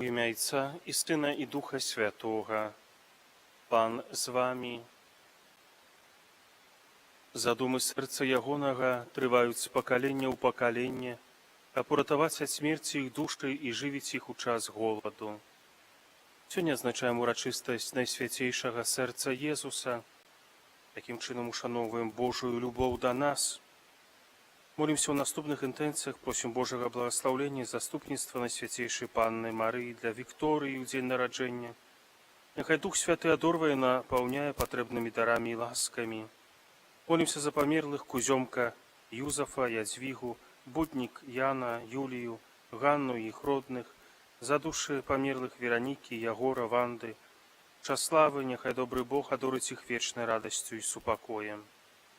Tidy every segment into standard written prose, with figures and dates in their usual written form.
У ім'я Отця і Сина і Духа Святого. Пан з вами. Задумы сэрца ягонага трываюць з пакалення ў пакаленне, каб уратаваць ад смерці іх душы і жывіць іх у час голаду. Сёння адзначаем урачыстасць найсвяцейшага сэрца Езуса. Такім чынам ушаноўваем Божую любоў да нас. Молімся ў наступных інтэнцыях, просім Божага благаслаўлення і заступніцтва Найсвяцейшай Панны Марыі для Вікторыі ў дзень нараджэння. Няхай Дух Святы адорвае, напаўняе патрэбнымі дарамі і ласкамі. Молімся за памерлых Кузёмка, Юзафа, Ядзвігу, Буднік, Яна, Юлію, Ганну і іх родных, за душы памерлых Веранікі, Ягора, Ванды, Чаславы, няхай добры Бог адорыць іх вечнай радасцю і супакоем.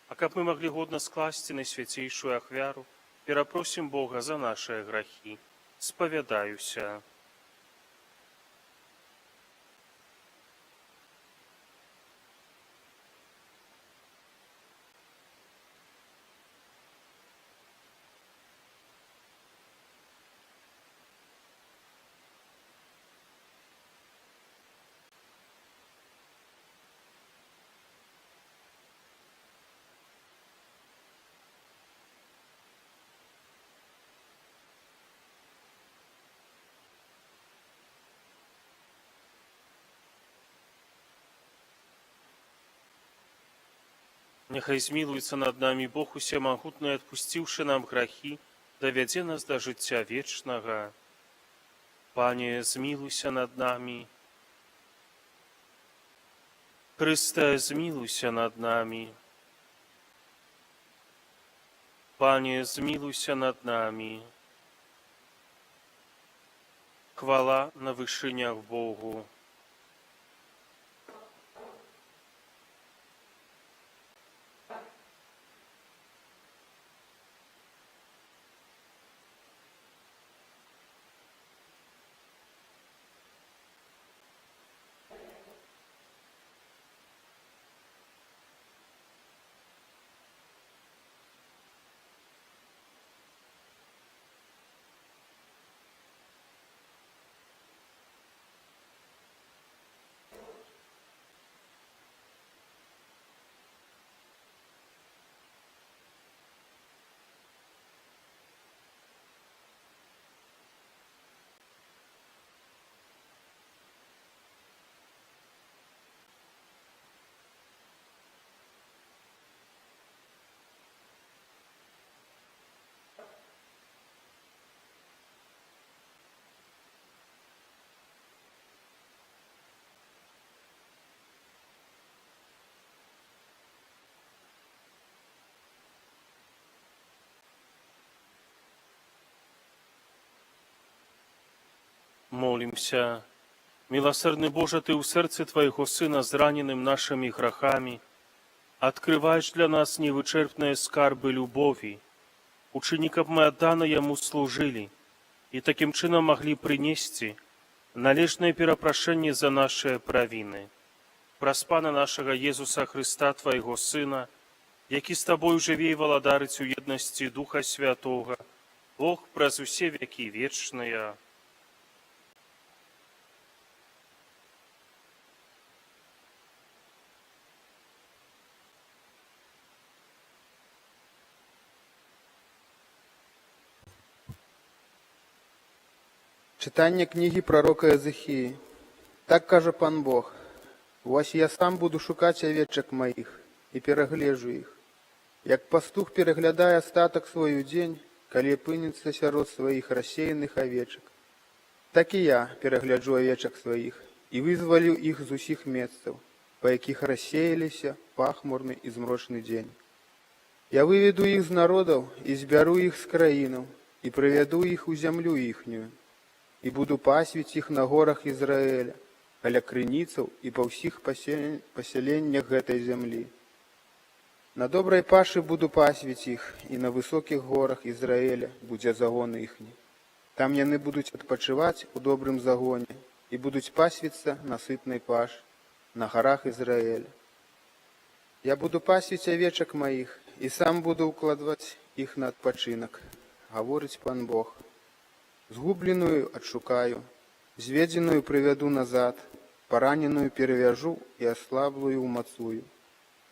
А каб мы маглі годна скласці найсвяцейшую ахвяру, перапросім Бога за нашыя грахі. Спавядаюся. Няхай змілуецца над намі Бог усемагутны, адпусціўшы нам грахі, давядзе нас да жыцця вечнага. Пане, змілуйся над намі. Хрысте, змілуйся над намі. Пане, змілуйся над намі. Хвала на вышынях Богу. Молімся. Милосердный Боже, Ты ў сэрцы Твайго Сына, зраненым нашымі грахамі, адкрываеш для нас невычэрпныя скарбы любові. Учыні, каб мы аддана Яму служылі і такім чынам маглі прынесці належнае перапрашэнне за нашыя правіны. Праз Пана нашага Езуса Хрыста, Твайго Сына, які з Табою жыве і валадарыць у еднасці Духа Святога, Бог праз усе векі вечныя. Читання книги пророка Езехії. Так каже пан Бог: «Вось я сам буду шукаць авечак моих і перагляджу іх, як пастух пераглядае астатак свой у дзень, калі апынецца сярод сваіх рассеяных авечак. Так і я перагляджу авечак сваіх і вызвалю іх з усіх месцаў, па якіх рассеяліся пахмурны і змрочны дзень. Я выведу іх з народаў і збяру іх з краінаў і прывяду іх у зямлю іхнюю, і буду пасвіць іх на горах Ізраэля, каля крыніцаў і па ўсіх пасяленнях гэтай зямлі. На добрай пашы буду пасвіць іх, і на высокіх горах Ізраэля будзе загон іхні. Там яны будуць адпачываць у добрым загоне і будуць пасвіцца на сытнай пашы, на гарах Ізраэля. Я буду пасвіць авечак маіх, і сам буду укладваць іх на адпачынак, гаворыць пан Бог. Згубленую адшукаю, Зведзеную прывяду назад, параненую перавяжу і аслаблую умацую,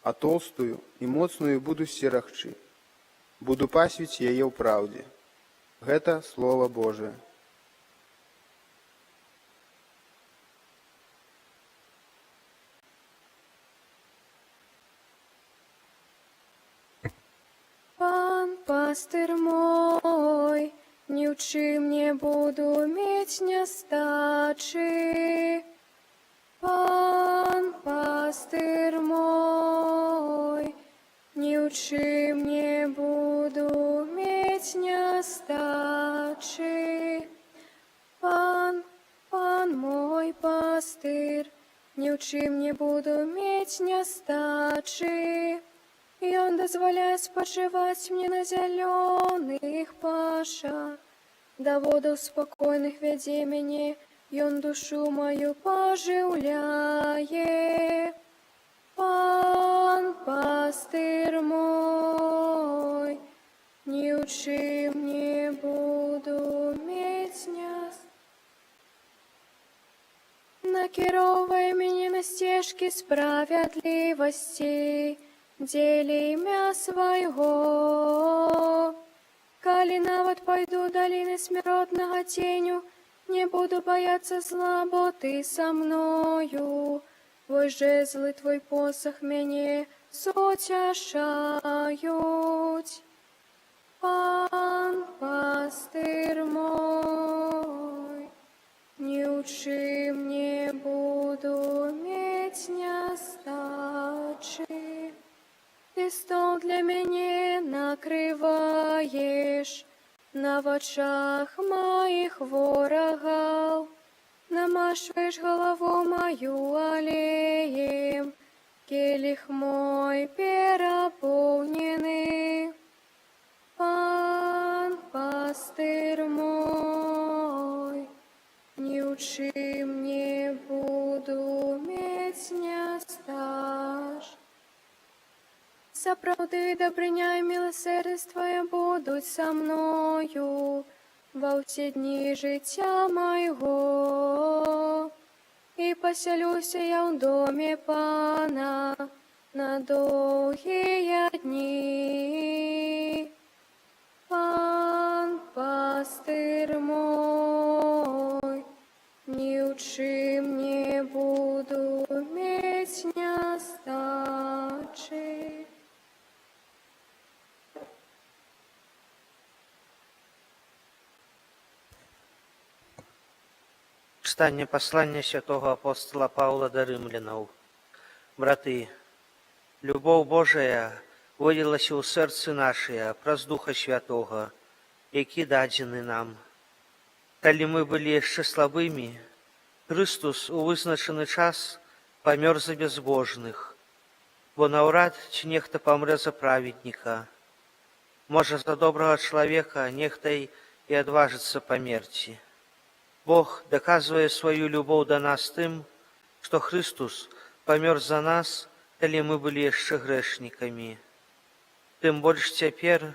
а толстую і моцную буду сцерагчы. Буду пасвіць яе ў праўдзе. Гэта Слова Божие. Пан пастыр мой, ні ў чым не буду мець нястачы. Пан пастыр мой, ні ў чым не буду мець нястачы. Пан мой пастыр, ні ў чым не буду мець нястачы. Ён дазваляе спачываць мне на зялёных пашах, да водаў спакойных вядзе мяне, ён душу маю пажыўляе. Пан пастыр мой, ні ў чым не буду мець нястачы. Накіроўвае мяне на сцежкі справядлівасці, дзеля імя свайго. Калі нават пайду даліны смяротнага ценю, не буду баяцца зла, бо ты са мною. Твой жезл і твой посах мяне суцяшаюць. Пан пастыр мой, ні ў чым не буду мець нястачы. Ты стол для мяне накрываеш на вачах маіх ворагаў, намашваеш галаву маю алеем, келіх мой перапоўнены. Пан пастыр мой, ні ў чым не буду мець нястачы. Сапраўды дабрыня і міласэрдзе твае будуць са мною ва ўсе дні жыцця майго. І пасялюся я ў доме Пана на доўгія дні. Пан пастыр мой, ні ў чым не буду мець нястачы. Читание послания святого апостола Павла до римлянаў. Браты, любоў Божая вылілася ў сэрцы нашае праз Духа Святога, які дадзены нам. Калі мы былі яшчэ слабымі, Христус у вызначаны час памёр за бязбожных, бо наўрад ці нехта памрэ за праведніка. Можа, за добрага чалавека нехта і адважыцца памерці. Бог даказвае сваю любоў да нас тым, што Христус памёр за нас, калі мы былі яшчэ грэшнікамі. Тым больш цяпер,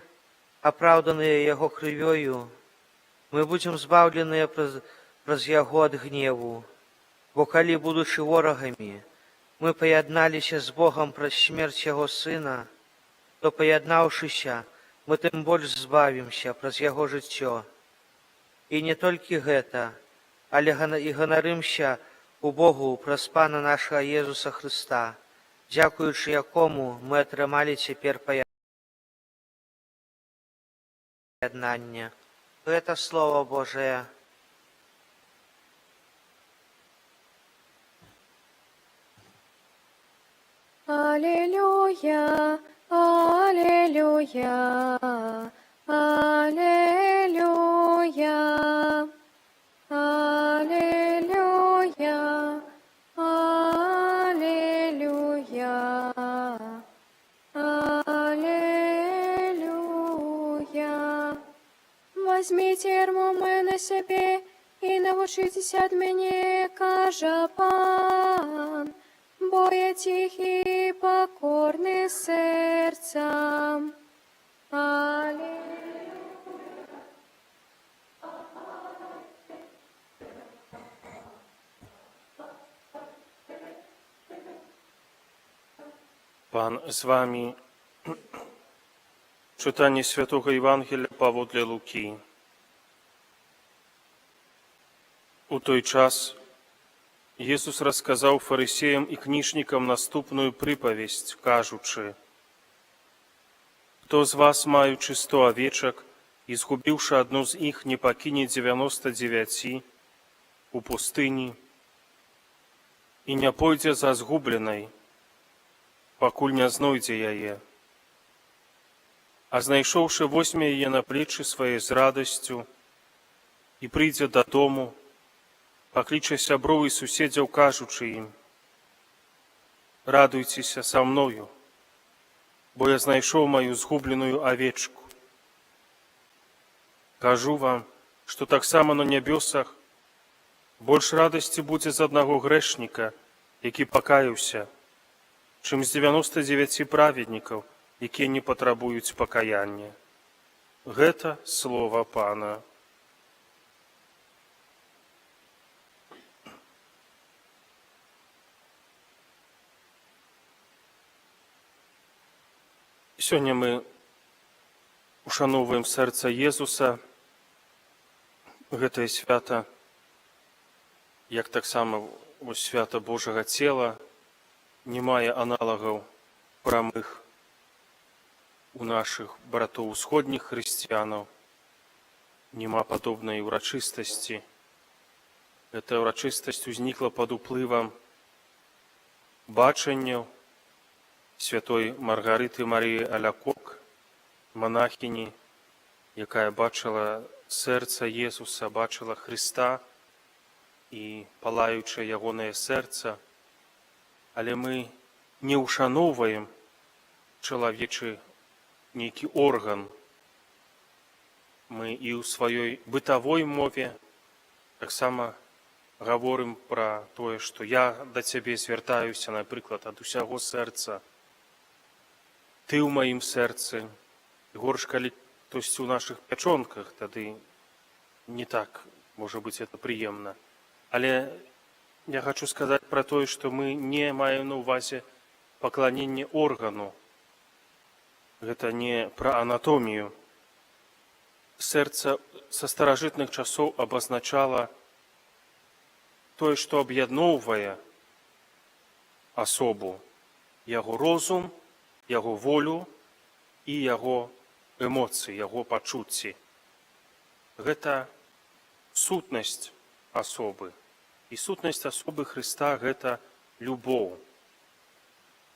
апраўданыя яго крывёю, мы будзем збаўленыя праз яго ад гневу. Бо калі, будучы ворагамі, мы паядналіся з Богам праз смерць яго Сына, то, паяднаўшыся, мы тым больш збавімся праз яго жыццё. І не толькі гэта, але і ганарымся у Богу праз Пана нашага Езуса Хрыста, дзякуючы якому мы атрымалі цяпер паяднанне. Гэта Слова Божае. Аллилуйя, аллилуйя, аллилуйя, аллилуйя, аллилуйя, аллилуйя. Возьмите ярмо моє на себе і навчитеся ад мяне, кажа Пан, бо я тихий і покорний серцем. Аллилуйя. Пан з вами. Читання Святого Євангелія паводле Луки. У той час Ісус розказав фарисеям і книжникам наступну приповість, кажучи: «Хто з вас, маючи 100 овечок, і згубивши одну з їх, не покине 99 у пустині, і не пойде за згубленой, покуль не знойде яе. А знайшовши, возьме яе на плечі своє з радостю, і прийде додому, покличе сяброў і суседзяў, кажучы ім: радуйцеся са мною, бо я знайшоў мою згубленую овечку. Кажу вам, што таксама на нябёсах больш радасці будзе з аднаго грэшніка, які пакаяўся, чым з 99 праведнікаў, якія не патрабуюць пакаяння». Гэта слова Пана. Сёння мы ушаноўваем сэрца Езуса. Гэтае свята, як таксама свята Божага цела, не мае аналагаў прамых у нашых братоў усходніх хрысціянаў. Нема падобнай урачыстасці. Гэтая урачыстасць узнікла пад уплывам бачанняў святой Маргарыты Марыі Алякок, монахіні, якая бачыла сэрца Езуса, бачыла Хрыста і палаючае ягонае сэрца. Але мы не ушаноўваем чалавечы нейкі орган. Мы і ў сваёй бытавой мове таксама гаворым пра тое, што я да цябе звяртаюся, напрыклад, ад усяго сэрца. Ты ў маім сэрцы. Горш, калі хтосьці ў нашых пячонках, тады не так, можа быць, это прыемна. Але я хочу сказаць пра тое, што мы не маем на ўвазе пакланенне органу. Гэта не пра анатомію. Сэрца са старажытных часоў абазначала тое, што аб'ядноўвае асобу, яго розум, яго волю і яго эмоцыі, яго пачуцці. Гэта сутнасць асобы. І сутнасць асобы Хрыста – гэта любоў.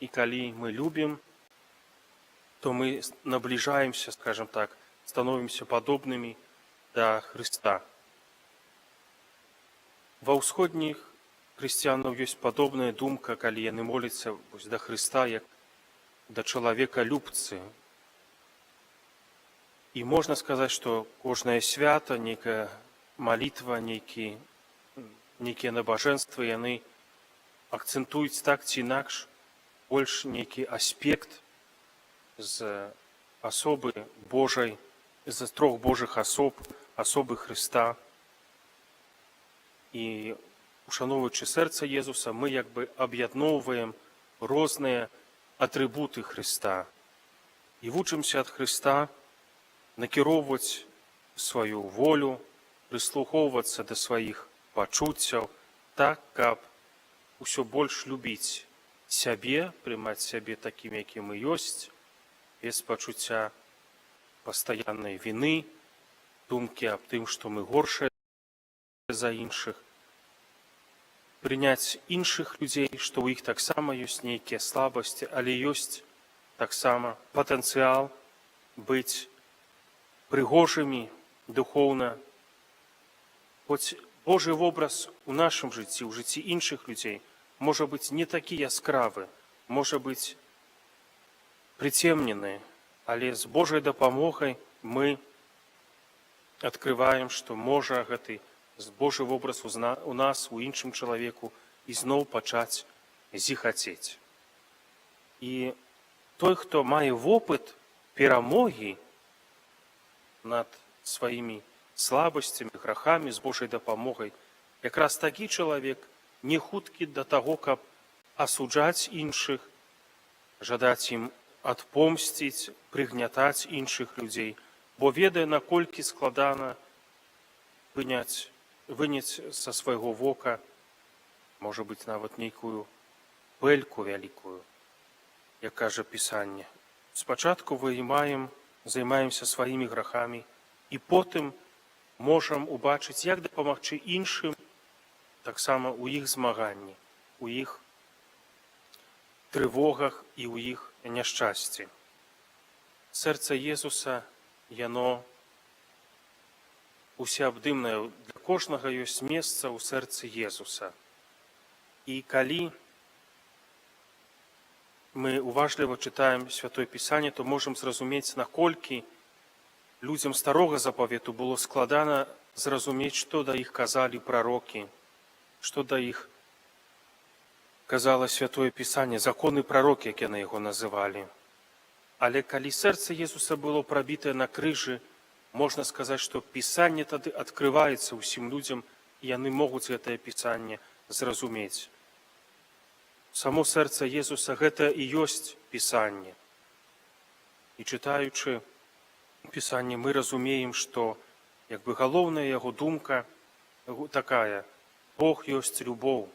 І калі мы любім, то мы набліжаемся, скажем так, становімся падобнымі да Хрыста. Ва ўсходніх хрысціянаў ёсць падобная думка, калі яны моляцца да Хрыста, як да чалавека любцы. І можна сказаць, што кожнае свята, нейкая малітва, нейкія набажэнствы, яны акцэнтуюць так ці інакш больш нейкі аспект з асобы Божай, з трох Божых асоб, асобы Хрыста. І ушаноўваючы сэрца Езуса, мы як бы аб'ядноўваем розныя атрыбуты Хрыста і вучымся ад Хрыста накіроўваць сваю волю, прыслухоўвацца да сваіх пачуццяў так, каб усё больш любіць сябе, прымаць сябе такім, якім мы ёсць, без пачуцця пастаяннай віны, думкі аб тым, што мы горшыя за іншых, прыняць іншых людзей, што ў іх таксама ёсць нейкія слабасці, але ёсць таксама патэнцыял быць прыгожымі духоўна. Хоць Божы вобраз у нашым жыцці, у жыцці іншых людзей можа быць не такі яскравы, можа быць прыцемнены, але з Божай дапамогай мы адкрываем, што можа гэты Божы вобраз у нас, у іншым чалавеку, ізноў пачаць зіхацець. І той, хто мае вопыт перамогі над сваімі слабасцямі, грахамі, з Божай дапамогай, якраз такі чалавек не хуткі да таго, каб асуджаць іншых, жадаць ім адпомсціць, прыгнятаць іншых людзей, бо ведае, наколькі складана выняць са свайго вока, можа быць, нават нейкую пэльку вялікую, як кажа Пісанне. Спачатку займаемся сваімі грахамі, і потым можам убачыць, як дапамагчы іншым, таксама ў іх змаганні, у іх трывогах і ў іх няшчасці. Сэрца Езуса, яно усеабдымнае, для кожнага ёсць месца ў сэрцы Езуса. І калі мы уважліва чытаем Святое Пісанне, то можам зразумець, наколькі людзям старога запавету было складана зразумець, што да іх казалі прарокі, што да іх казала Святое Пісанне, законы прарокі, як яны яго называлі. Але калі сэрца Езуса было прабітае на крыжы, можна сказаць, што Пісанне тады адкрываецца ўсім людзям, і яны могуць гэтае Пісанне зразумець. Само сэрца Езуса гэта і ёсць Пісанне. І чытаючы Пісанне, мы разумеем, што як бы галоўная яго думка такая: Бог ёсць любоў.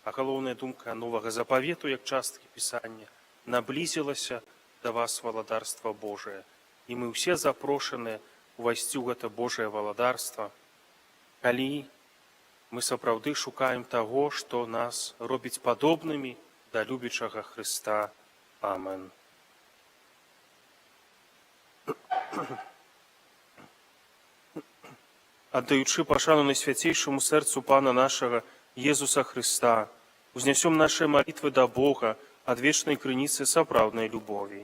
А галоўная думка новага запавету, як часткі Пісання, наблізілася да вас валадарства Божае. І мы ўсе запрошаныя увайсці ў гэта Божае валадарства, калі мы сапраўды шукаем таго, што нас робіць падобнымі да любячага Хрыста. Амен. Аддаючы пашану найсвяцейшаму сэрцу Пана нашага Езуса Хрыста, узнясём нашыя малітвы да Бога ад вечнай крыніцы сапраўднай любові.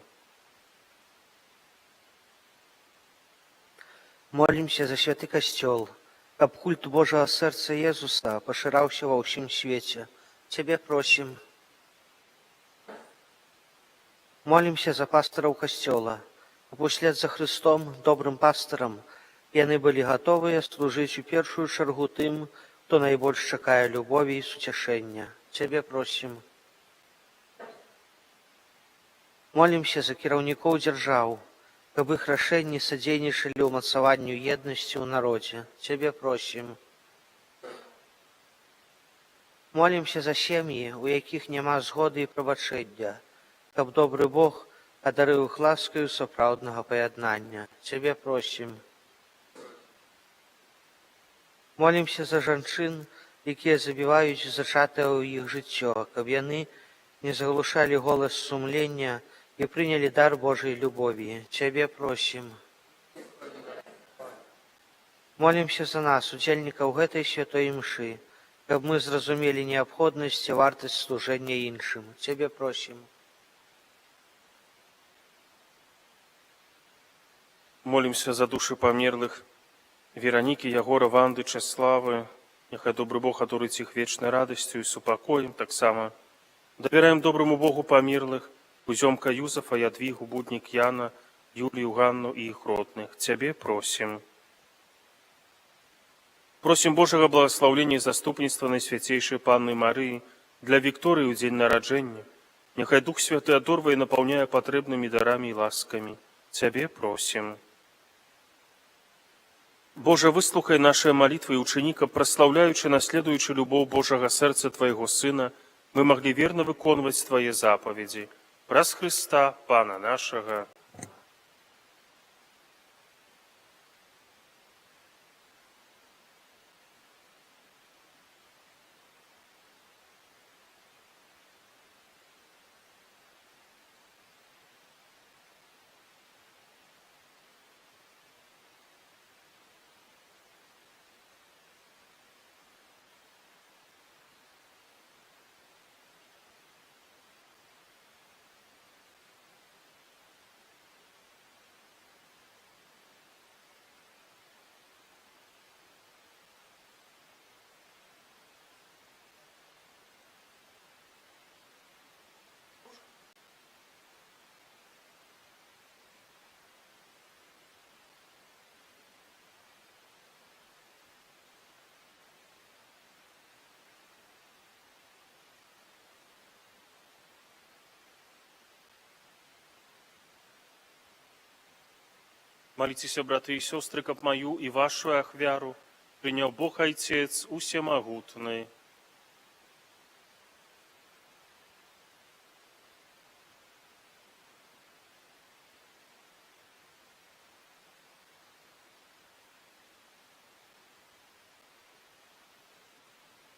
Молімся за святы касцёл, каб культ Божага сэрца Езуса пашыраўся ва ўсім свеце. Цябе просім. Молімся за пастыраў касцёла, каб услед за Хрыстом, добрым пастырам, яны былі гатовыя служыць у першую чаргу тым, хто найбольш чакае любові і суцяшэння. Цябе просім. Молімся за кіраўнікоў дзяржаў, каб іх рашэнні садзейнічалі ўмацаванню еднасці ў народзе. Цябе просім. Молімся за сем'і, у якіх няма згоды і прабачэння, каб добры Бог адарыў іх ласкаю сапраўднага паяднання. Цябе просім. Молімся за жанчын, якія забіваюць зачатае ў іх жыццё, каб яны не заглушалі голас сумлення і прынялі дар Божай любові. Цябе просім. Молімся за нас, удзельнікаў гэтай святой імшы, каб мы зразумелі неабходнасць і вартасць служэння іншым. Цябе просім. Молімся за душы памерлых Веранікі, Ягора, Ванды, Чаславы. Няхай добры Бог адурыць іх вечнай радасцю і супакоем. Таксама давяраем доброму Богу памерлых Кузёмка Юзафа, Ядвігу, Буднік Яна, Юлію, Ганну і іх родных. Цябе просім. Просім Божага благаслаўлення і заступніцтва Найсвяцейшай Панны Марыі для Вікторыі ў дзень нараджэння. Няхай Дух Святы адорвае і напаўняе патрэбнымі дарамі і ласкамі. Цябе просім. Божа, выслухай нашыя малітвы і учыні, каб, праслаўляючы, наследуючы любоў Божага сэрца Твайго Сына, мы маглі верна выконваць Твае запаведзі. Праз Хрыста, Пана нашага. Молитесь, браты и сестры, каб мою и вашу ахвяру принял Бог Отец усемогутный.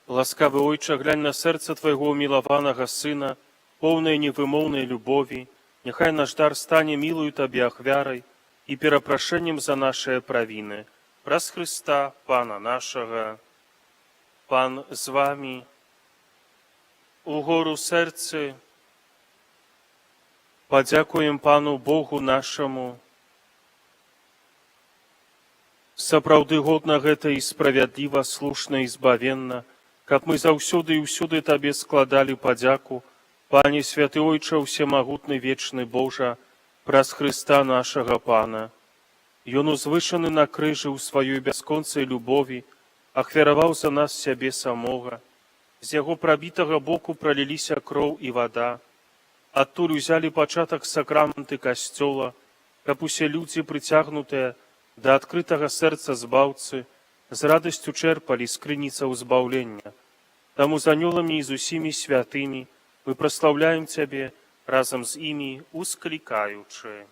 Ласкавы Ойча, глянь на сердце Твоего умилованного Сына, полное невымовной любови, нехай наш дар стане милую Тебе ахвярой и перепрошением за наши провины. Праз Христа, Пана нашего. Пан з вами. Угору серце подякуем Пану Богу нашему. Сапраўды годна гэта і справядліва, слушна і збавенна, каб мы заўсёды і ўсюды Табе складалі падзяку, Пане святы Ойча, усемагутны вечны Божа, праз Христа нашага Пана. Ён узвышаны на крыжы ў сваёй бясконцай любові, ахвяраваў за нас сябе самога. З яго прабітага боку праліліся кроў і вада. Адтуль узялі пачатак сакраманты касцёла, каб усе людзі, прыцягнутыя да адкрытага сэрца збаўцы, з радасцю чэрпалі з крыніцаў збаўлення. Таму з анёламі і з усімі святымі мы праслаўляем Цябе, разам з імі усклікаючы.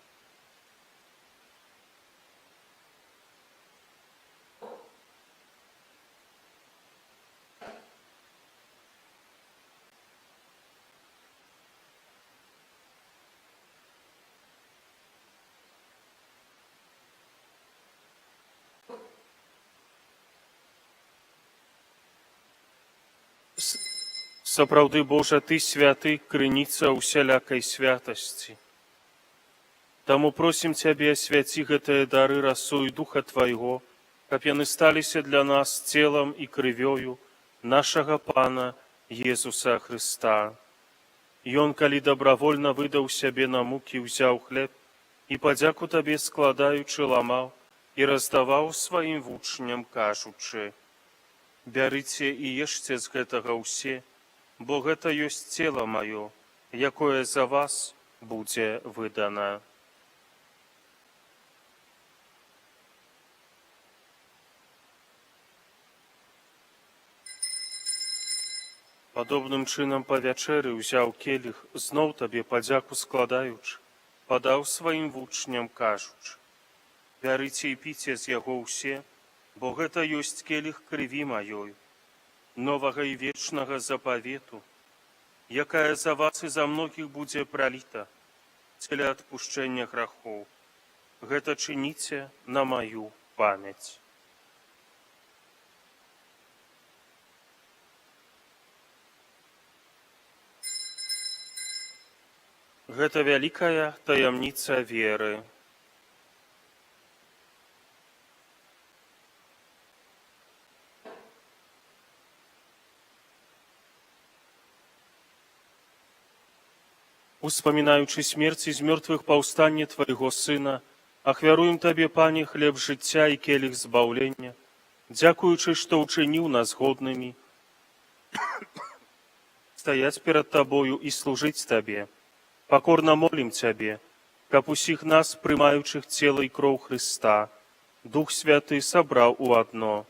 Сапраўды, Божа, Ты святы, крыніца усялякай святасці. Таму просім Цябе, асвяці гэтыя дары расою Духа Твайго, каб яны сталіся для нас целам і крывёю нашага Пана Езуса Христа. Ён, калі добравольна выдаў сябе на мукі, узяў хлеб і падзяку Табе складаючы ламаў і раздаваў сваім вучням, кажучы: «Бярыце і ешце з гэтага ўсе, бо гэта ёсць цела маё, якое за вас будзе выдана». Падобным чынам па вячэры ўзяў келіх, зноў Табе падзяку складаючы, падаў сваім вучням, кажучы: «Бярыце і піце з яго ўсе, бо гэта ёсць келіх крыві маёй, новага і вечнага запавету, якая за вас і за многіх будзе праліта дзеля адпушчэння грахоў. Гэта чыніце на маю памяць». Гэта вялікая таямніца веры. Успамінаючы смерць і з мёртвых паўстанне Твайго Сына, ахвяруем Табе, Пане, хлеб жыцця і келіх збаўлення, дзякуючы, што ўчыніў нас годнымі стаяць перад Табою і служыць Табе. Пакорна молім Цябе, каб усіх нас, прымаючых цела і кроў Христа, Дух Святы сабраў у адно.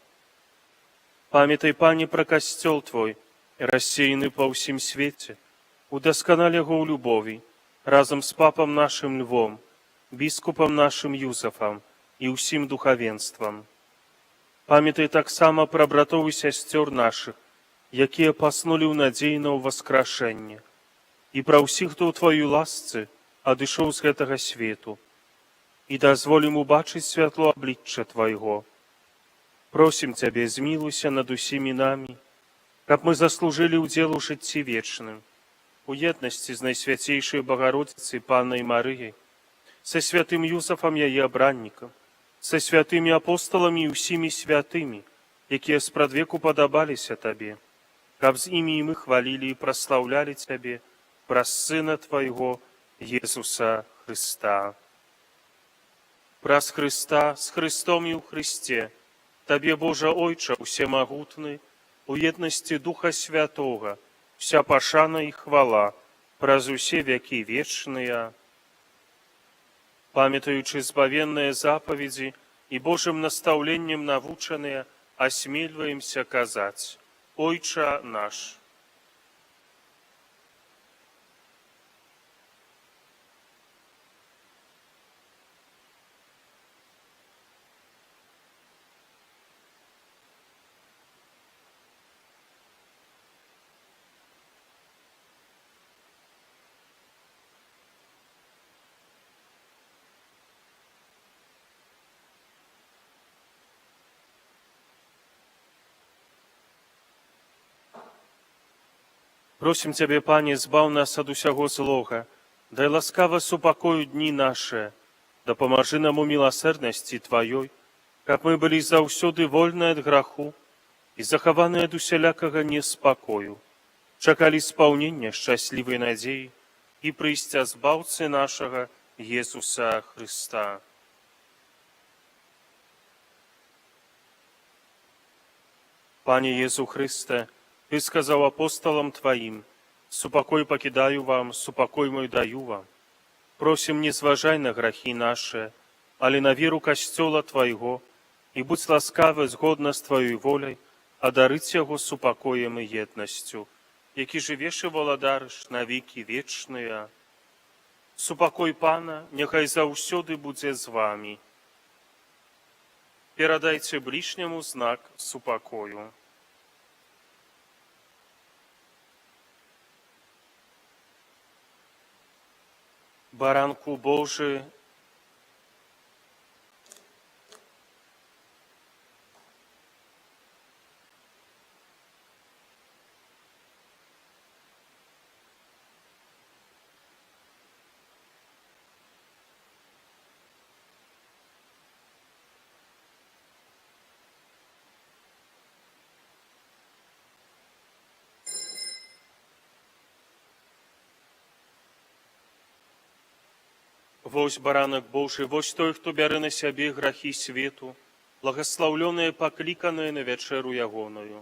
Памятай, Пане, пра касцёл Твой, рассеяны па ўсім свеце, удасканаль яго ў любові, разам з папам нашым Львом, біскупам нашым Юзафам і ўсім духавенствам. Памятай таксама пра братоў і сясцёр нашых, якія паснулі ў надзеі на ўваскрашэнне, і пра ўсіх, хто ў Тваёй ласцы адышоў з гэтага свету, і дазволім убачыць святло аблічча Твайго. Просім Цябе, змілуйся над усімі намі, каб мы заслужылі ўдзел у жыцці вечным, у еднасці з Найсвяцейшай Багародзіцай Паннай Марыяй, са святым Юзафам яе абраннікам, са святымі апостоламі і ўсімі святымі, якія спрадвеку падабаліся Табе, каб з імі і мы хвалілі і праслаўлялі Цябе праз Сына Твайго, Езуса Христа. Праз Христа, з Христом і ў Христе, Табе, Божа Ойча, усемагутны, у еднасці Духа Святога, вся пашана і хвала праз усе вякі вечныя. памятаючи збавенныя запаведзі і Божым настаўленнем навучаныя, асмельваемся казаць: Ойча наш. Просім Цябе, Пане, збаў нас ад усяго злога, дай ласкава супакою дні нашы, дапамажы нам у міласэрнасці Тваёй, каб мы былі заўсёды вольныя ад граху і захаваныя ад усялякага неспакою, чакалі спаўнення шчаслівай надзеі і прыйсця збаўцы нашага Езуса Хрыста. Пане Езу Хрысте, Ты сказаў апосталам Тваім: «Супакой пакідаю вам, супакой мой даю вам». Просім, не зважай на грахі нашы, але на веру касцёла Твайго, і будзь ласкавы згодна з Тваёй воляй адарыць яго супакоем і еднасцю, які жывеш і валадарыш на векі вечныя. Супакой Пана няхай заўсёды будзе з вамі. Перадайце блішняму знак супакою. Баранку Божий, вось баранак Божий, вось той, хто бярэ на сябе грахі свету, благаслаўлёныя, пакліканыя на вячэру ягоную.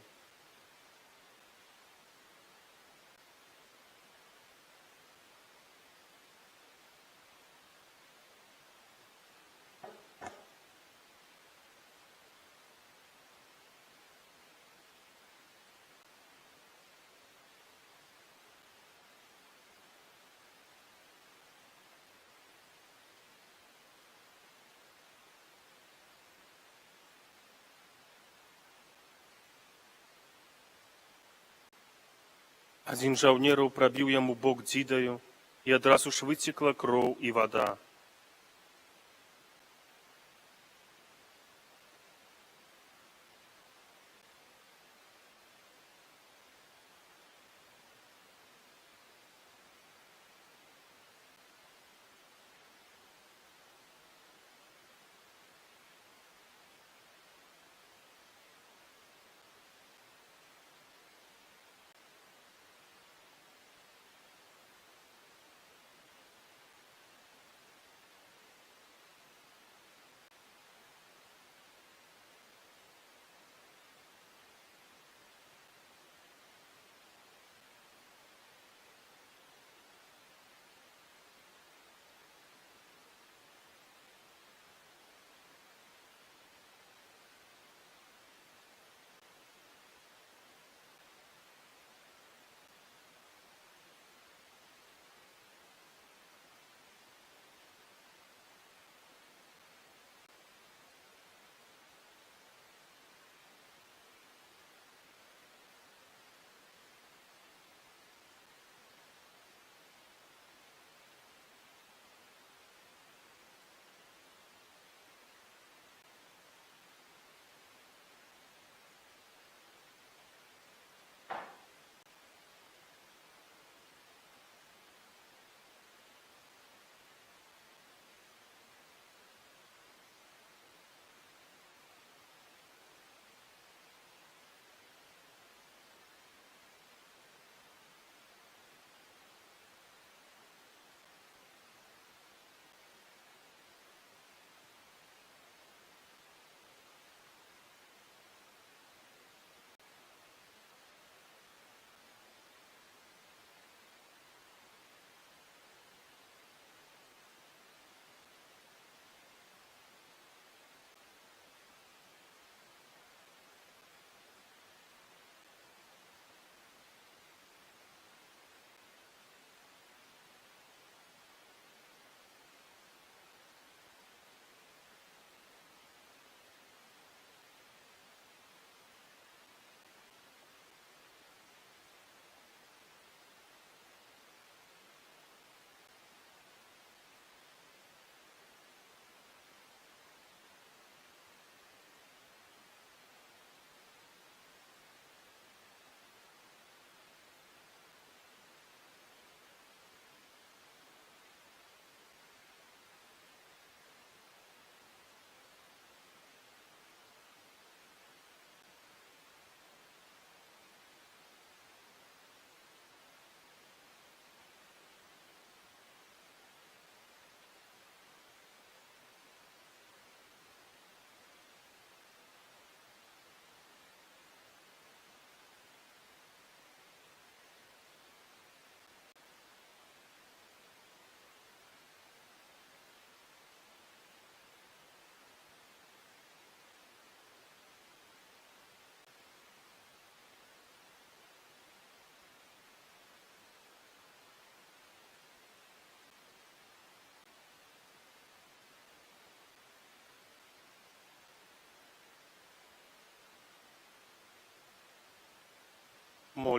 Адзін з жаўнераў прабіў яму бок дзідаю, і адразу ж выцекла кроў і вада.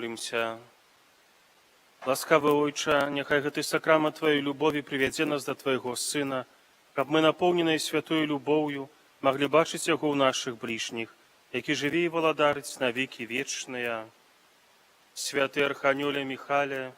памолімся. Ласкавы Ойча, няхай гэты сакрамент Тваёй любові прывядзе нас да Твайго Сына, каб мы, напоўненыя святою любоўю, маглі бачыць Яго ў нашых бліжніх, які жыве і валадарыць на векі вечныя. Святы Арханёле Міхале,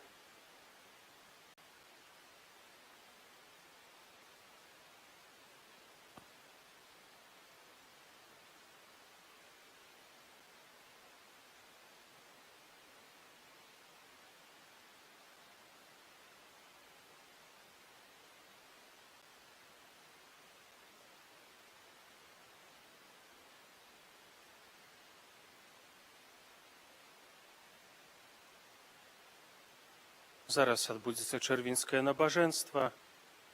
зараз адбудзецца чэрвеньскае набажэнства.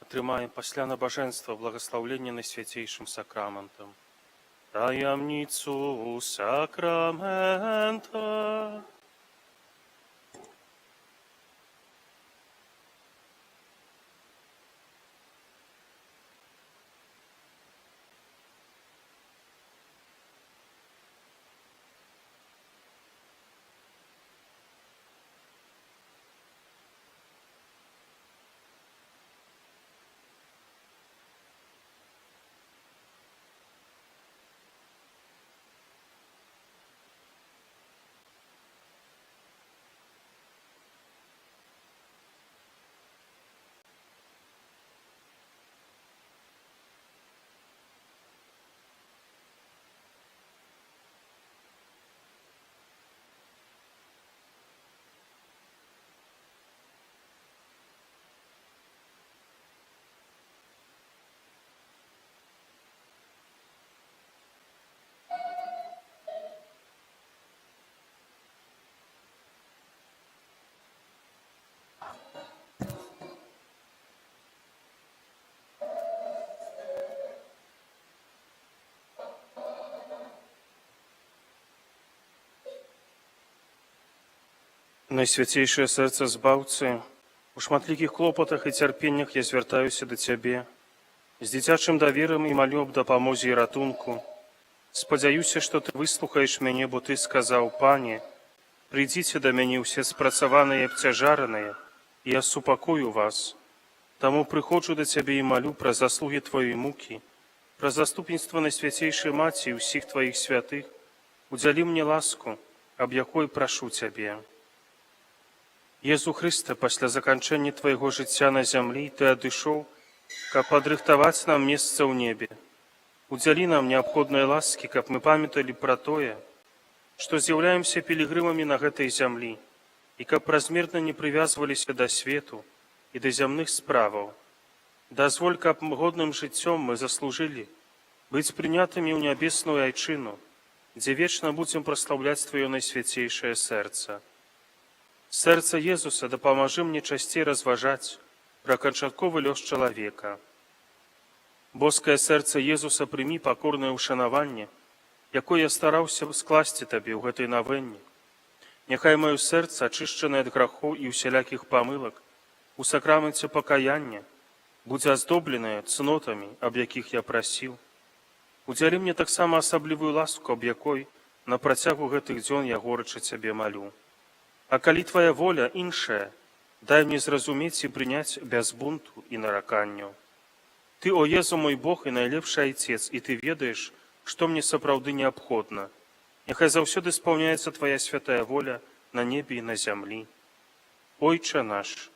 Атрымаем пасля набажэнства благаслаўленне Найсвяцейшым сакраментам. Таямніцу сакрамента. Найсвяцейшае сэрца збаўцы, у шматлікіх клопатах і цярпеннях я звяртаюся да Цябе, з дзіцячым даверам і малю аб дапамозе і ратунку. Спадзяюся, што Ты выслухаеш мяне, бо Ты сказаў: Пане, прыйдзіце да мяне ўсе спрацаваныя і абцяжараныя, і я супакою вас. Таму прыходжу да Цябе і малю пра заслугі Тваёй мукі, пра заступніцтва Найсвяцейшай Маці і ўсіх Тваіх святых. Удзялі мне ласку, аб якой прашу Цябе. Езу Хрыста, пасля заканчэння Твайго жыцця на зямлі Ты адышоў, каб падрыхтаваць нам месца ў небе. Удзялі нам неабходныя ласкі, каб мы памяталі пра тое, што з'яўляемся пілігрымамі на гэтай зямлі, і каб празмерна не прывязваліся да свету і да зямных справаў. Дазволь, каб годным жыццём мы заслужылі быць прынятымі ў нябесную айчыну, дзе вечна будзем праслаўляць Тваё найсвяцейшае сэрца. Сэрца Езуса дапамажы мне часцей разважаць пра канчатковы лёс чалавека. Боскае сэрца Езуса прымі пакорнае ўшанаванне, якое я стараўся скласці Табе ў гэтай навэнні. Няхай маё сэрца, ачышчанае ад грахоў і усялякіх памылак, у сакраменце пакаяння, будзе аздобленае цнотамі, аб якіх я прасіў. Удзялі мне таксама асаблівую ласку, аб якой на працягу гэтых дзён я горача Цябе малю. А калі Твая воля іншая, дай мне зразумець і прыняць без бунту і нараканняў. Ты, о Езу, мой Бог і найлепшы Айцец, і Ты ведаеш, што мне сапраўды неабходна. Няхай заўсёды спаўняецца Твая святая воля на небе і на зямлі. Ойча наш.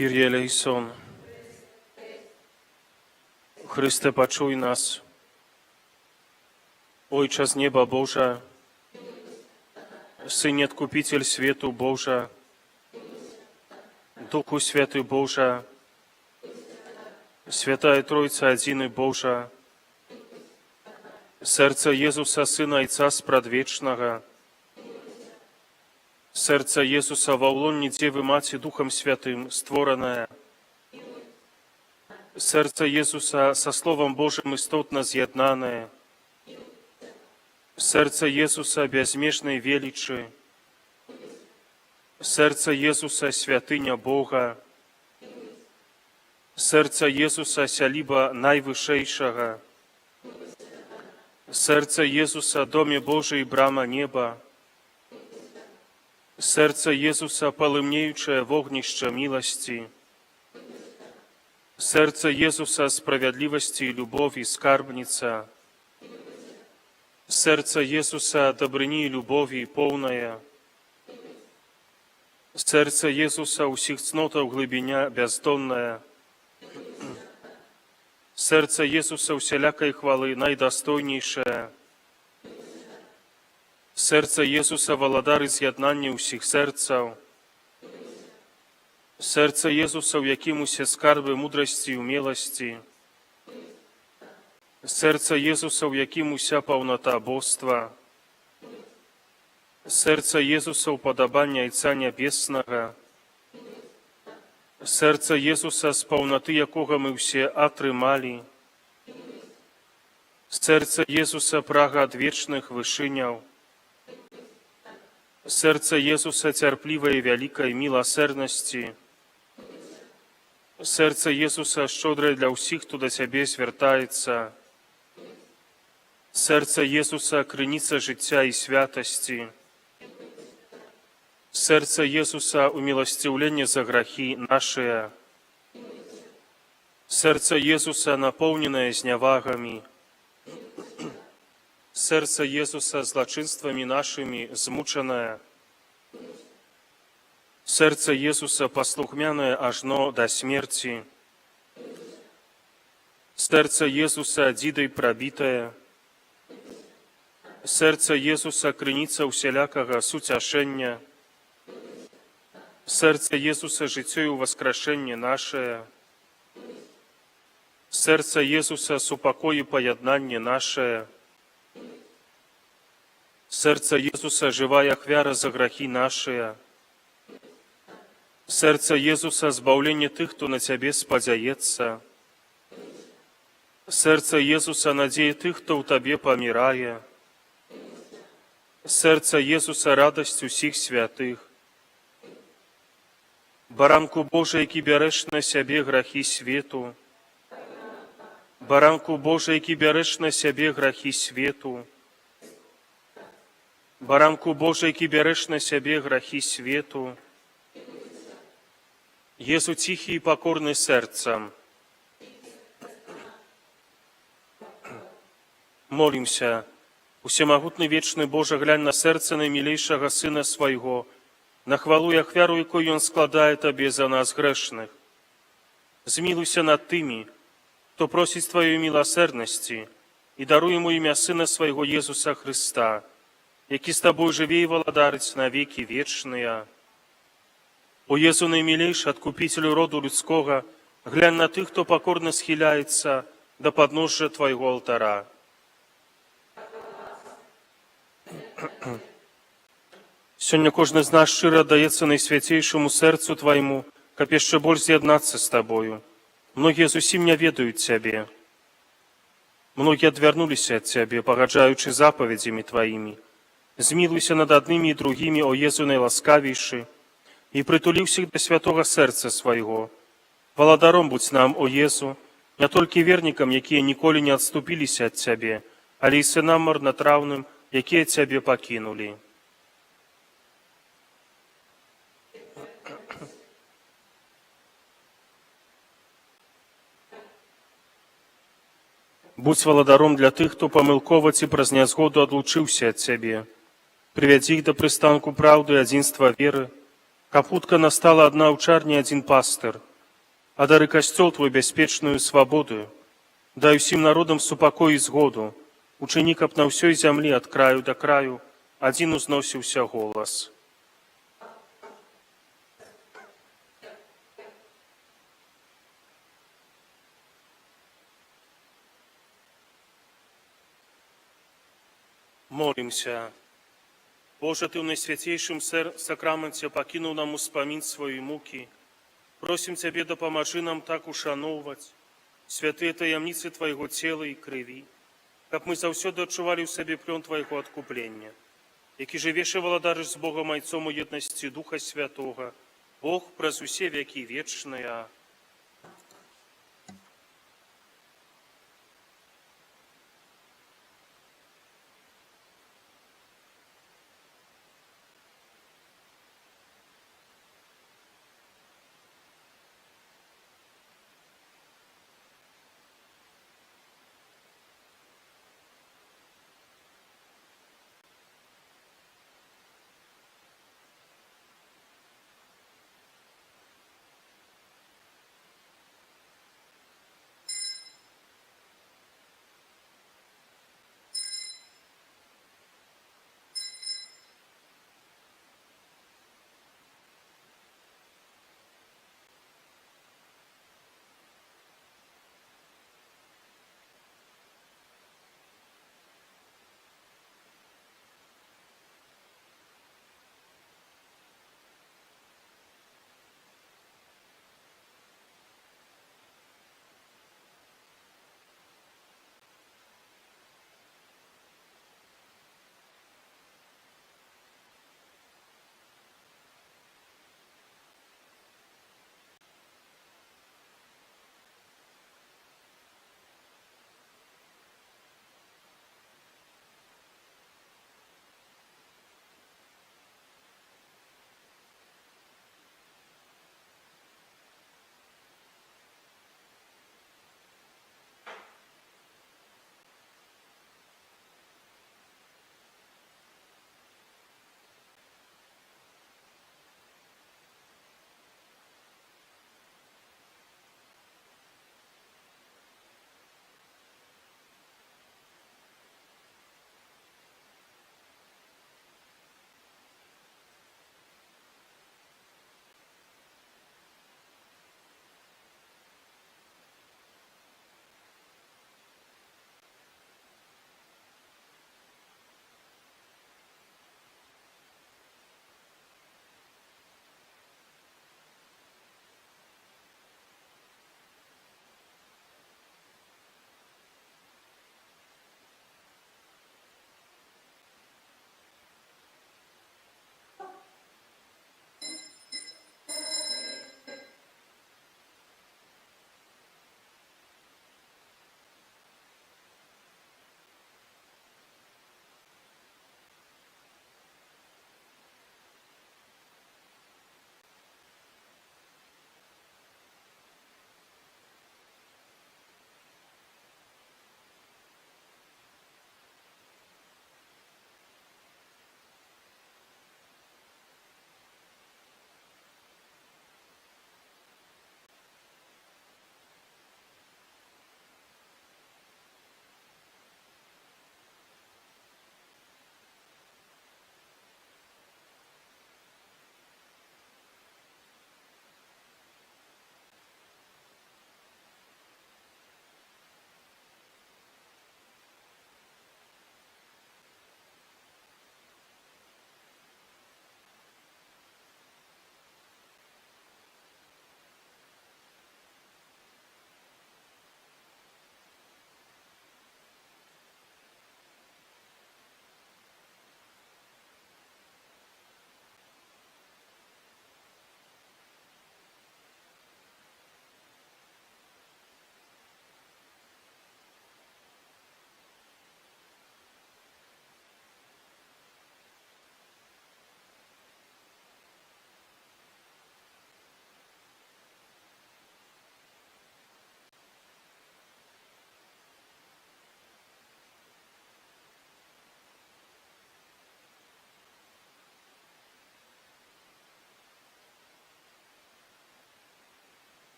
Kyrie eleison. Chryste, paczuj nas. Ojcze z nieba Boże, Synie Odkupiciel światu Boże, Duchu Święty Boże, Święta Trójca Jedyny Boże, serce Jezusa, Syna Ojca Spradwiecznego, Серце Єсуса во улонні Дєви Маті Духом Святим створенное. Серце Єсуса со Словом Божим істотно з'єднане. Серце Єсуса безмежної величі. Серце Єсуса святиня Бога. Серце Єсуса сяліба найвышейшага. Серце Єсуса домі Божий брама неба. Серце Єсуса полымнеючае вогнище милости. Серце Єсуса справедливости и любові скарбница. Серце Єсуса добрыні и любові полная. Серце Єсуса усіх цнотаў глыбіня бездонная. Серце Єсуса усялякай хвалы найдостойнейшее. Серце Єсуса валадар з'єднання усіх серцаў. Серце Єсуса, у якім усе скарби мудрості і умілості. Серце Єсуса, у якім уся паўната божства. Серце Єсуса уподобання Айца Нябеснага. Серце Єсуса, з паўнаты якога мы ўсе атрымалі. Серце Єсуса, прага ад вечных вышыняў. Серце Єсуса, цярплівай вялікай міласэрнасці. Серце Єсуса, шчодрае для ўсіх, хто да Цябе звяртаецца. Серце Єсуса, крыніца жыцця і святасці. Серце Єсуса, уміласціўленне за грахі нашыя. Серце Єсуса, напоўненае знявагамі. Серце Єсуса, злачынствамі нашымі змучанае. Серце Єсуса, паслухмянае ажно да смерці. Серце Єсуса, дзідай прабітае. Серце Єсуса, крыніца ўсялякага суцяшэння. Серце Єсуса, жыццё і ўваскрашэнне нашае. Серце Єсуса, супакой і паяднанне нашае. Серце Єсуса, жывая ахвяра за грахі нашыя. Серце Єсуса, збаўленне тых, хто на Цябе спадзяецца. Серце Єсуса, надзея тых, хто ў Табе памірае. Серце Єсуса, радасць усіх святых. Баранку Божий, які бярэш на сябе грахі свету. Баранку Божий, які бярэш на сябе грахі свету. Баранку Божий, які бярэш на сябе грахі свету. Езу ціхі і пакорны сэрцам. Молімся. Усемагутны вечны Божа, глянь на сэрца наймілейшага Сына свайго, на хвалу і ахвяру, якую Ён складае Табе за нас грэшных. Змілуйся над тымі, хто просіць Тваёй міласэрнасці, і даруй яму імя Сына свайго Езуса Хрыста, які з Табой жыве і валадарыць на векі вечныя. О Езу наймілейшы, адкупіцелю роду людскога, глянь на тых, хто пакорна схіляецца да падножжа Твайго алтара. Сёння кожны з нас шчыра аддаецца найсвяцейшаму сэрцу Твайму, каб яшчэ больш з'яднацца з Табою. Многія зусім не ведаюць Цябе. Многія адвярнуліся ад Цябе, пагаджаючы запаведзямі Тваімі. Змілуйся над аднымі і другімі, о Езу найласкавейшы, і прытулі ўсіх да святога сэрца свайго. Валадаром будзь нам, о Езу, не толькі вернікам, якія ніколі не адступіліся ад Цябе, але і сынам марнатравным, якія Цябе пакінулі. Будзь валадаром для тых, хто памылкова ці праз нязгоду адлучыўся ад Цябе. Прывядзі іх да прыстанку праўды і адзінства веры, каб хутка настала адна аўчарня і адзін пастыр. Адары касцёл Твой бяспечную свабоду. Дай усім народам супакой і згоду. Учыні, каб на ўсёй зямлі ад краю да краю адзін узносіўся голас. Молімся. Боже, Ты в найсвятейшем сакраменте покинул нам успомин своей муки. Просим Тебе, да поможи нам так ушановывать святые таямницы Твоего тела и крови, как мы заўсёды адчували в себе плен Твоего откупления. Які живеш и владариш с Богом Отцом у едности Духа Святого, Бог праз усе веки вечные.